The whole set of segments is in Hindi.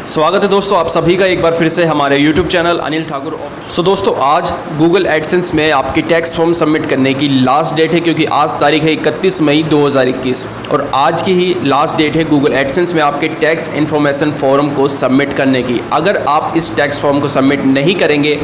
स्वागत है दोस्तों आप सभी का एक बार फिर से हमारे YouTube चैनल अनिल ठाकुर। दोस्तों आज गूगल एडसेंस में आपकी टैक्स फॉर्म सबमिट करने की लास्ट डेट है, क्योंकि आज तारीख है 31 मई 2021 और आज की ही लास्ट डेट है गूगल एडसेंस में आपके टैक्स इन्फॉर्मेशन फॉर्म को सबमिट करने की। अगर आप इस टैक्स फॉर्म को सबमिट नहीं करेंगे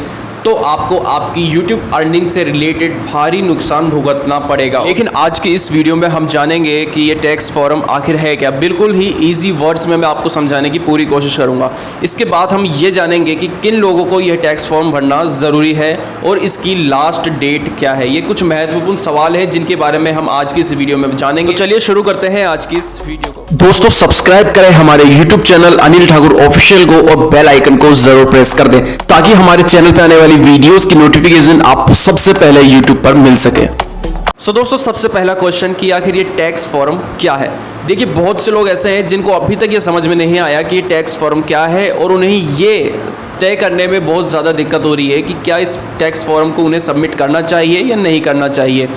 तो आपको आपकी YouTube अर्निंग से रिलेटेड भारी नुकसान भुगतना पड़ेगा। लेकिन आज की इस वीडियो में हम जानेंगे कि ये टैक्स फॉर्म आखिर है क्या। बिल्कुल ही इजी वर्ड्स में मैं आपको समझाने की पूरी कोशिश करूंगा। इसके बाद हम ये जानेंगे कि किन लोगों को यह टैक्स फॉर्म भरना ज़रूरी है और इसकी लास्ट डेट क्या है। ये कुछ महत्वपूर्ण सवाल है जिनके बारे में हम आज की इस वीडियो में जानेंगे। तो चलिए शुरू करते हैं आज की इस वीडियो को। दोस्तों सब्सक्राइब करें हमारे YouTube channel Anil Thakur official को और बेल आइकन को जरूर प्रेस कर दें ताकि हमारे चैनल पर आने वाली वीडियोस की नोटिफिकेशन आपको सबसे पहले YouTube पर मिल सके। दोस्तों सबसे पहला क्वेश्चन कि आखिर ये टैक्स फॉर्म क्या है। देखिए बहुत से लोग ऐसे हैं जिनको अभी तक ये समझ में नहीं आया कि ये टैक्स फॉर्म क्या है और उन्हें ये तय करने में बहुत ज़्यादा दिक्कत हो रही है कि क्या इस टैक्स फॉर्म को उन्हें सबमिट करना चाहिए या नहीं करना चाहिए।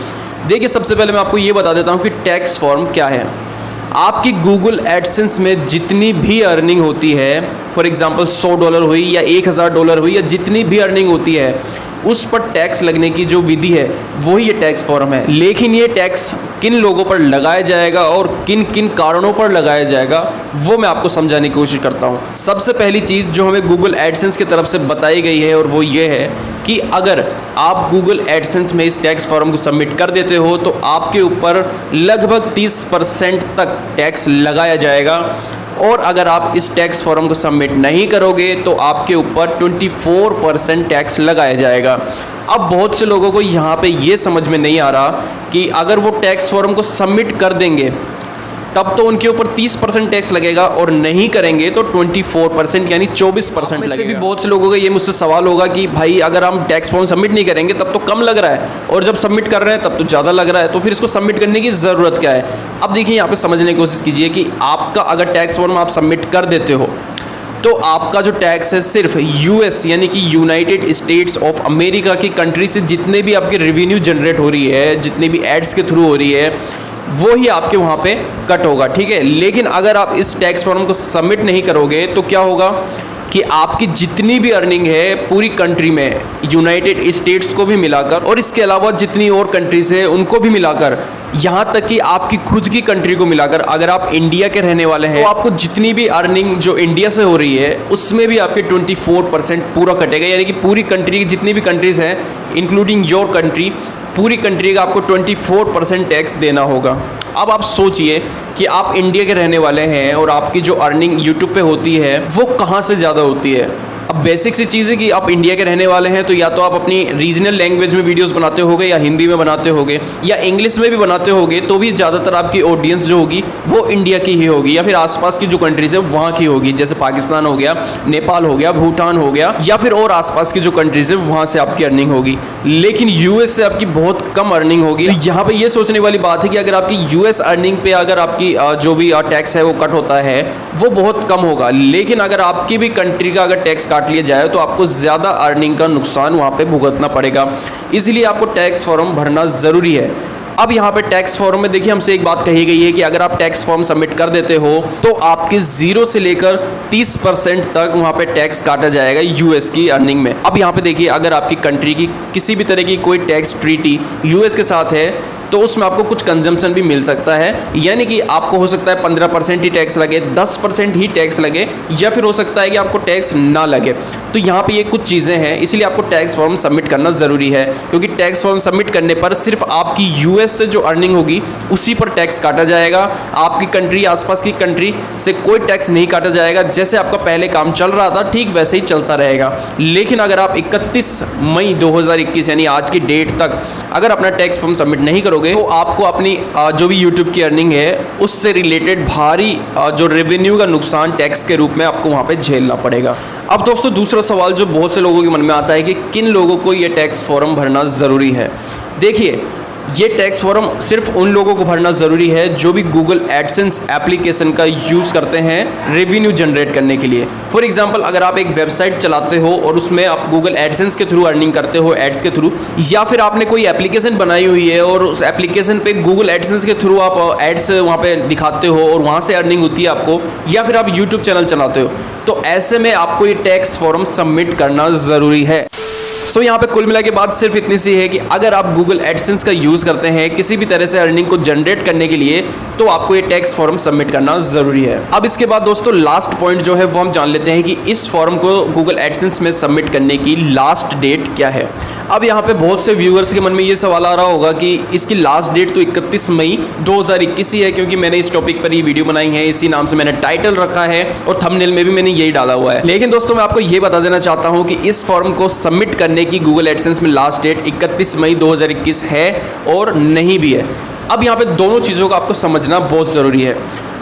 देखिए सबसे पहले मैं आपको ये बता देता हूँ कि टैक्स फॉर्म क्या है। आपकी गूगल एडसेंस में जितनी भी अर्निंग होती है, फॉर एग्जांपल $100 हुई या $1000 हुई या जितनी भी अर्निंग होती है उस पर टैक्स लगने की जो विधि है वही ये टैक्स फॉर्म है। लेकिन ये टैक्स किन लोगों पर लगाया जाएगा और किन किन कारणों पर लगाया जाएगा वो मैं आपको समझाने की कोशिश करता हूँ। सबसे पहली चीज़ जो हमें गूगल एडसेंस की तरफ से बताई गई है और वो ये है कि अगर आप गूगल एडसेंस में इस टैक्स फॉर्म को सबमिट कर देते हो तो आपके ऊपर लगभग 30% तक टैक्स लगाया जाएगा और अगर आप इस टैक्स फॉर्म को सबमिट नहीं करोगे तो आपके ऊपर 24% टैक्स लगाया जाएगा। अब बहुत से लोगों को यहाँ पे ये समझ में नहीं आ रहा कि अगर वो टैक्स फॉर्म को सबमिट कर देंगे तब तो उनके ऊपर 30% टैक्स लगेगा और नहीं करेंगे तो 24% यानी 24% लगेगा। इससे भी बहुत से लोगों का ये मुझसे सवाल होगा कि भाई अगर हम टैक्स फॉर्म सबमिट नहीं करेंगे तब तो कम लग रहा है और जब सबमिट कर रहे हैं तब तो ज़्यादा लग रहा है, तो फिर इसको सबमिट करने की ज़रूरत क्या है। अब देखिए यहाँ पर समझने की कोशिश कीजिए कि आपका अगर टैक्स फॉर्म आप सबमिट कर देते हो तो आपका जो टैक्स है सिर्फ यूएस यानी कि यूनाइटेड स्टेट्स ऑफ अमेरिका की कंट्री से जितने भी आपके रेवेन्यू जनरेट हो रही है, जितने भी एड्स के थ्रू हो रही है, वो ही आपके वहाँ पे कट होगा, ठीक है। लेकिन अगर आप इस टैक्स फॉर्म को सबमिट नहीं करोगे तो क्या होगा कि आपकी जितनी भी अर्निंग है पूरी कंट्री में, यूनाइटेड स्टेट्स को भी मिलाकर और इसके अलावा जितनी और कंट्रीज है उनको भी मिलाकर, यहाँ तक कि आपकी खुद की कंट्री को मिलाकर, अगर आप इंडिया के रहने वाले हैं तो आपको जितनी भी अर्निंग जो इंडिया से हो रही है उसमें भी आपके 24% पूरा कटेगा। यानी कि पूरी कंट्री की जितनी भी कंट्रीज़ हैं इंक्लूडिंग योर कंट्री, पूरी कंट्री का आपको 24% टैक्स देना होगा। अब आप सोचिए कि आप इंडिया के रहने वाले हैं और आपकी जो अर्निंग यूट्यूब पे होती है वो कहाँ से ज़्यादा होती है। अब बेसिक सी चीज़ है कि आप इंडिया के रहने वाले हैं तो या तो आप अपनी रीजनल लैंग्वेज में वीडियोस बनाते होगे या हिंदी में बनाते होगे या इंग्लिश में भी बनाते होगे, तो भी ज़्यादातर आपकी ऑडियंस जो होगी वो इंडिया की ही होगी या फिर आसपास की जो कंट्रीज़ है वहाँ की होगी, जैसे पाकिस्तान हो गया, नेपाल हो गया, भूटान हो गया या फिर और आसपास की जो कंट्रीज़ है वहाँ से आपकी अर्निंग होगी। लेकिन यूएस से आपकी बहुत कम अर्निंग होगी। यहाँ पर यह सोचने वाली बात है कि अगर आपकी यूएस अर्निंग पे अगर आपकी जो भी टैक्स है वो कट होता है वो बहुत कम होगा, लेकिन अगर आपकी भी कंट्री का अगर टैक्स काट लिया जाए तो आपको ज़्यादा अर्निंग का नुकसान वहाँ पे भुगतना पड़ेगा। इसलिए आपको टैक्स फॉर्म भरना ज़रूरी है। अब यहाँ पे टैक्स फॉर्म में देखिए हमसे एक बात कही गई है कि अगर आप टैक्स फॉर्म सबमिट कर देते हो तो आपके 0 से लेकर 30% तक वहाँ पे टैक्स काटा जाएगा यूएस की अर्निंग में। अब यहाँ पे देखिए अगर आपकी कंट्री की किसी भी तरह की कोई टैक्स ट्रीटी यूएस के साथ है तो उसमें आपको कुछ कंजम्पशन भी मिल सकता है, यानी कि आपको हो सकता है 15% ही टैक्स लगे, 10% ही टैक्स लगे या फिर हो सकता है कि आपको टैक्स ना लगे। तो यहाँ पे ये कुछ चीज़ें हैं, इसलिए आपको टैक्स फॉर्म सबमिट करना ज़रूरी है, क्योंकि टैक्स फॉर्म सबमिट करने पर सिर्फ आपकी यूएस से जो अर्निंग होगी उसी पर टैक्स काटा जाएगा। आपकी कंट्री, आसपास की कंट्री से कोई टैक्स नहीं काटा जाएगा। जैसे आपका पहले काम चल रहा था ठीक वैसे ही चलता रहेगा। लेकिन अगर आप 31 मई 2021 यानी आज की डेट तक अगर अपना टैक्स फॉर्म सबमिट नहीं करोगे तो आपको अपनी जो भी यूट्यूब की अर्निंग है उससे रिलेटेड भारी जो रेवेन्यू का नुकसान टैक्स के रूप में आपको वहाँ पे झेलना पड़ेगा। अब दोस्तों दूसरा सवाल जो बहुत से लोगों के मन में आता है कि किन लोगों को ये टैक्स फॉर्म भरना ज़रूरी है। देखिए ये टैक्स फॉर्म सिर्फ उन लोगों को भरना ज़रूरी है जो भी गूगल एडसेंस एप्लीकेशन का यूज़ करते हैं रेवेन्यू जनरेट करने के लिए। फॉर एग्जांपल, अगर आप एक वेबसाइट चलाते हो और उसमें आप गूगल एडसेंस के थ्रू अर्निंग करते हो एड्स के थ्रू, या फिर आपने कोई एप्लीकेशन बनाई हुई है और उस एप्लीकेशन पे गूगल एडसेंस के थ्रू आप एड्स वहाँ पे दिखाते हो और वहाँ से अर्निंग होती है आपको, या फिर आप यूट्यूब चैनल चलाते हो, तो ऐसे में आपको ये टैक्स फॉर्म सबमिट करना ज़रूरी है। सो यहाँ पे कुल मिला के बात सिर्फ इतनी सी है कि अगर आप गूगल एडसेंस का यूज़ करते हैं किसी भी तरह से अर्निंग को जनरेट करने के लिए, तो आपको ये टैक्स फॉर्म सबमिट करना ज़रूरी है। अब इसके बाद दोस्तों लास्ट पॉइंट जो है वो हम जान लेते हैं कि इस फॉर्म को गूगल एडसेंस में सबमिट करने की लास्ट डेट क्या है। अब यहाँ पे बहुत से व्यूअर्स के मन में ये सवाल आ रहा होगा कि इसकी लास्ट डेट तो 31 मई 2021 ही है, क्योंकि मैंने इस टॉपिक पर ये वीडियो बनाई है, इसी नाम से मैंने टाइटल रखा है और थंबनेल में भी मैंने यही डाला हुआ है। लेकिन दोस्तों मैं आपको ये बता देना चाहता हूँ कि इस फॉर्म को सबमिट करने की गूगल एडसेंस में लास्ट डेट 31 मई 2021 है और नहीं भी है। अब यहाँ पे दोनों चीज़ों को आपको समझना बहुत ज़रूरी है।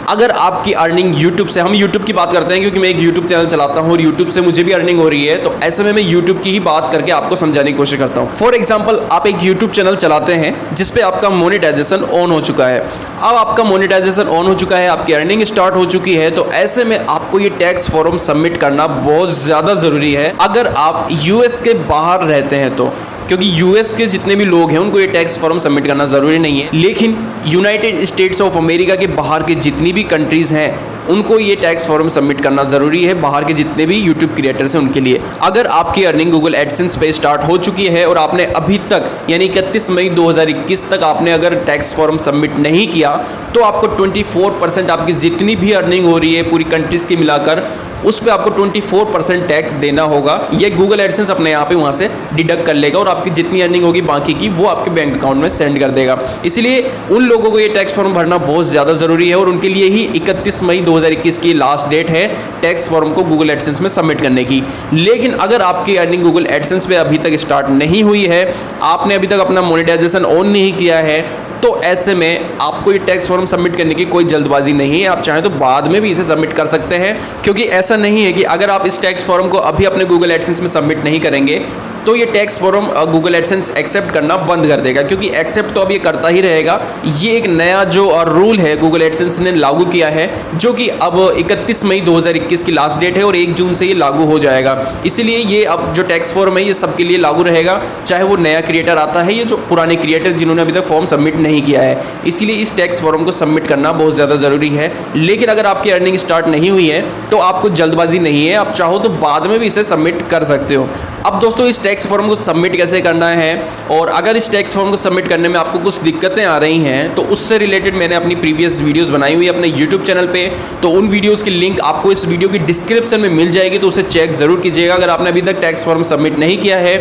अगर आपकी अर्निंग यूट्यूब से, हम यूट्यूब की बात करते हैं क्योंकि मैं एक यूट्यूब चैनल चलाता हूँ और यूट्यूब से मुझे भी अर्निंग हो रही है, तो ऐसे में मैं यूट्यूब की ही बात करके आपको समझाने की कोशिश करता हूँ। फॉर एग्जांपल, आप एक यूट्यूब चैनल चलाते हैं जिस पे आपका मोनेटाइजेशन ऑन हो चुका है। अब आपका मोनेटाइजेशन ऑन हो चुका है, आपकी अर्निंग स्टार्ट हो चुकी है, तो ऐसे में आपको ये टैक्स फॉर्म सबमिट करना बहुत ज़्यादा ज़रूरी है अगर आप यूएस के बाहर रहते हैं तो, क्योंकि यूएस के जितने भी लोग हैं उनको ये टैक्स फॉर्म सबमिट करना ज़रूरी नहीं है, लेकिन यूनाइटेड स्टेट्स ऑफ अमेरिका के बाहर के जितनी भी कंट्रीज़ हैं उनको ये टैक्स फॉर्म सबमिट करना ज़रूरी है, बाहर के जितने भी यूट्यूब क्रिएटर्स हैं उनके लिए। अगर आपकी अर्निंग गूगल एडसेंस पे स्टार्ट हो चुकी है और आपने अभी तक यानी 31 मई 2021 तक आपने अगर टैक्स फॉर्म सबमिट नहीं किया, तो आपको 24% आपकी जितनी भी अर्निंग हो रही है पूरी कंट्रीज़ की मिलाकर, उस पर आपको 24% टैक्स देना होगा। ये गूगल एडसेंस अपने यहाँ पे वहाँ से डिडक्ट कर लेगा और आपकी जितनी अर्निंग होगी बाकी की वो आपके बैंक अकाउंट में सेंड कर देगा। इसलिए उन लोगों को ये टैक्स फॉर्म भरना बहुत ज़्यादा ज़रूरी है और उनके लिए ही 31 मई 2021 की लास्ट डेट है टैक्स फॉर्म को गूगल एडसेंस में सबमिट करने की। लेकिन अगर आपकी अर्निंग गूगल एडसेंस पे अभी तक स्टार्ट नहीं हुई है, आपने अभी तक अपना मोनेटाइजेशन ऑन नहीं किया है, तो ऐसे में आपको ये टैक्स फॉर्म सबमिट करने की कोई जल्दबाजी नहीं है। आप चाहें तो बाद में भी इसे सबमिट कर सकते हैं, क्योंकि ऐसा नहीं है कि अगर आप इस टैक्स फॉर्म को अभी अपने गूगल एडसेंस में सबमिट नहीं करेंगे तो ये tax form Google AdSense accept करना बंद कर देगा, क्योंकि एक्सेप्ट तो अब ये करता ही रहेगा। ये एक नया जो रूल है गूगल एडसेंस ने लागू किया है, जो कि अब 31 मई 2021 की लास्ट डेट है और 1 जून से ये लागू हो जाएगा। इसीलिए ये अब जो टैक्स फॉर्म है ये सबके लिए लागू रहेगा, चाहे वो नया क्रिएटर आता है या जो पुराने क्रिएटर जिन्होंने अभी तक फॉर्म सबमिट नहीं किया है। इसीलिए इस टैक्स फॉर्म को सबमिट करना बहुत ज़्यादा ज़रूरी है। लेकिन अगर आपकी अर्निंग स्टार्ट नहीं हुई है तो आपको जल्दबाजी नहीं है, आप चाहो तो बाद में भी इसे सबमिट कर सकते हो। अब दोस्तों इस टैक्स फॉर्म को सबमिट कैसे करना है, और अगर इस टैक्स फॉर्म को सबमिट करने में आपको कुछ दिक्कतें आ रही हैं तो उससे रिलेटेड मैंने अपनी प्रीवियस वीडियोस बनाई हुई है अपने यूट्यूब चैनल पे, तो उन वीडियोस की लिंक आपको इस वीडियो की डिस्क्रिप्शन में मिल जाएगी, तो उसे चेक ज़रूर कीजिएगा अगर आपने अभी तक टैक्स फॉर्म सबमिट नहीं किया है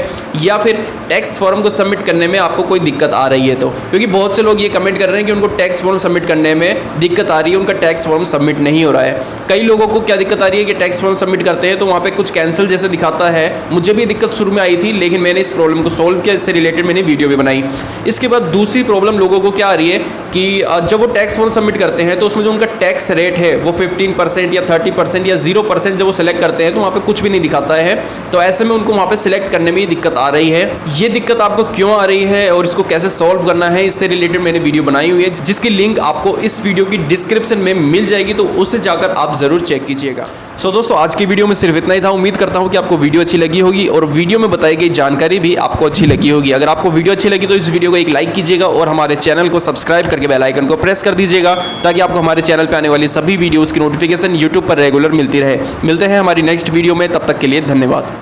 या फिर टैक्स फॉर्म को सबमिट करने में आपको कोई दिक्कत आ रही है तो। क्योंकि बहुत से लोग ये कमेंट कर रहे हैं कि उनको टैक्स फॉर्म सबमिट करने में दिक्कत आ रही है, उनका टैक्स फॉर्म सबमिट नहीं हो रहा है। कई लोगों को क्या दिक्कत आ रही है कि टैक्स फॉर्म सबमिट करते हैं तो वहाँ पे कुछ कैंसिल जैसे दिखाता है। मुझे भी दिक्कत शुरू में आई थी, लेकिन मैंने इस प्रॉब्लम को सोल्व किया, इससे रिलेटेड मैंने वीडियो भी बनाई। इसके बाद दूसरी प्रॉब्लम लोगों को क्या आ रही है कि जब वो टैक्स फॉर्म सबमिट करते हैं तो उसमें जो उनका टैक्स रेट है वो 15% या 30% या 0% जब वो सिलेक्ट करते हैं तो वहाँ पे कुछ भी नहीं दिखाता है। तो ऐसे में उनको वहाँ पे सिलेक्ट करने में ये दिक्कत आ रही है। ये दिक्कत आपको क्यों आ रही है और इसको कैसे सॉल्व करना है, इससे रिलेटेड मैंने वीडियो बनाई हुई है, जिसकी लिंक आपको इस वीडियो की डिस्क्रिप्शन में मिल जाएगी, तो उसे जाकर आप ज़रूर चेक कीजिएगा। सो दोस्तों आज की वीडियो में सिर्फ इतना ही था। उम्मीद करता हूँ कि आपको वीडियो अच्छी लगी होगी और वीडियो में बताई गई जानकारी भी आपको अच्छी लगी होगी। अगर आपको वीडियो अच्छी लगी तो इस वीडियो को एक लाइक कीजिएगा और हमारे चैनल को सब्सक्राइब करके बेल आइकन को प्रेस कर दीजिएगा, ताकि आपको हमारे चैनल पर आने वाली सभी वीडियोज़ की नोटिफिकेशन यूट्यूब पर रेगुलर मिलती रहे। मिलते हैं हमारी नेक्स्ट वीडियो में, तब तक के लिए धन्यवाद।